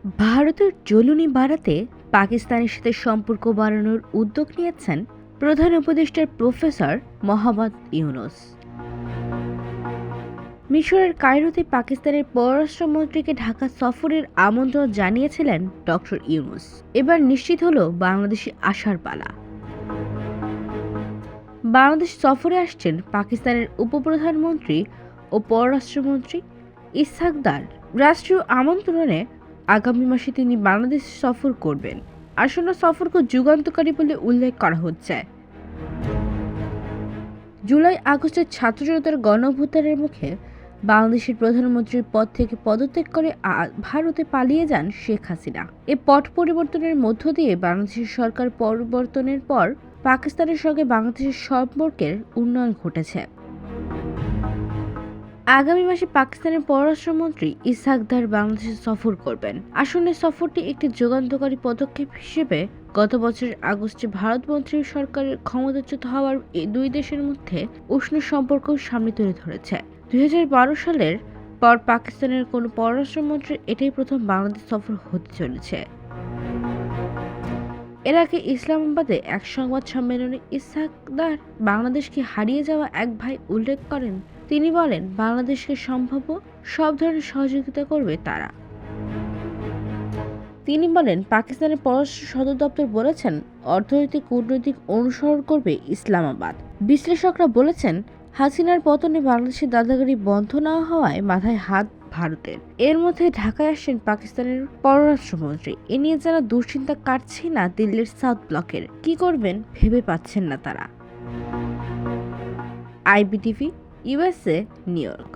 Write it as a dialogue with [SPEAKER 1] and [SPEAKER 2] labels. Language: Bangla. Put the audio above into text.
[SPEAKER 1] ভারতের জ্বলুনি বাড়াতে পাকিস্তানের সাথে সম্পর্ক বাড়ানোর উদ্যোগ নিয়েছেন প্রধান উপদেষ্টার প্রফেসর মোহাম্মদ ইউনূস। মিশরের কায়রোতে পাকিস্তানের পররাষ্ট্রমন্ত্রীকে ঢাকা সফরের আমন্ত্রণ জানিয়েছিলেন ডক্টর ইউনূস। এবার নিশ্চিত হলো বাংলাদেশে আসার পালা। বাংলাদেশ সফরে আসছেন পাকিস্তানের উপপ্রধানমন্ত্রী ও পররাষ্ট্রমন্ত্রী ইসহাক দার। রাষ্ট্রীয় আমন্ত্রণে আগামী মাসে তিনি বাংলাদেশ সফর করবেন। আসন্ন সফরকে যুগান্তকারী বলে উল্লেখ করা হচ্ছে। জুলাই আগস্টের ছাত্র জনতার গণঅভ্যুত্থানের মুখে বাংলাদেশের প্রধানমন্ত্রীর পদ থেকে পদত্যাগ করে ভারতে পালিয়ে যান শেখ হাসিনা। এ পট পরিবর্তনের মধ্য দিয়ে বাংলাদেশের সরকার পরিবর্তনের পর পাকিস্তানের সঙ্গে বাংলাদেশের সম্পর্কের উন্নয়ন ঘটেছে। আগামী মাসে পাকিস্তানের পররাষ্ট্রমন্ত্রী ইসহাক দার বাংলাদেশে সফর করবেন। আসন্ন সফরটি একটি যুগান্তকারী পদক্ষেপ হিসেবে গত বছরের আগস্টে ভারতমন্ত্রী সরকারের ক্ষমতাচ্যুত হওয়ার এই দুই দেশের মধ্যে উষ্ণ সম্পর্ক সামনে তুলে ধরেছে। 2012 সালের পর পাকিস্তানের কোনো পররাষ্ট্রমন্ত্রীর এটাই প্রথম বাংলাদেশ সফর হতে চলেছে। এর আগে ইসলামাবাদে এক সংবাদ সম্মেলনে ইসহাক দার বাংলাদেশকে হারিয়ে যাওয়া এক ভাই উল্লেখ করেন। তিনি বলেন, বাংলাদেশকে সম্ভাব্য সব ধরনের সহযোগিতা করবে তারা। তিনি বলেন, পাকিস্তানের পররাষ্ট্র সদর দপ্তর বলেছেন, অর্থনৈতিক কূটনৈতিক অনুসরণ করবে ইসলামাবাদ। বিশ্লেষকরা বলেছেন, হাসিনার পতনে বাংলাদেশের দাদাগিরি বন্ধ না হওয়ায় মাথায় হাত ভারতের। এর মধ্যে ঢাকায় আসছেন পাকিস্তানের পররাষ্ট্রমন্ত্রী। এ নিয়ে যারা দুশ্চিন্তা কাটছে না দিল্লির সাউথ ব্লকের, কি করবেন ভেবে পাচ্ছেন না তারা। IBTV, USA, new York.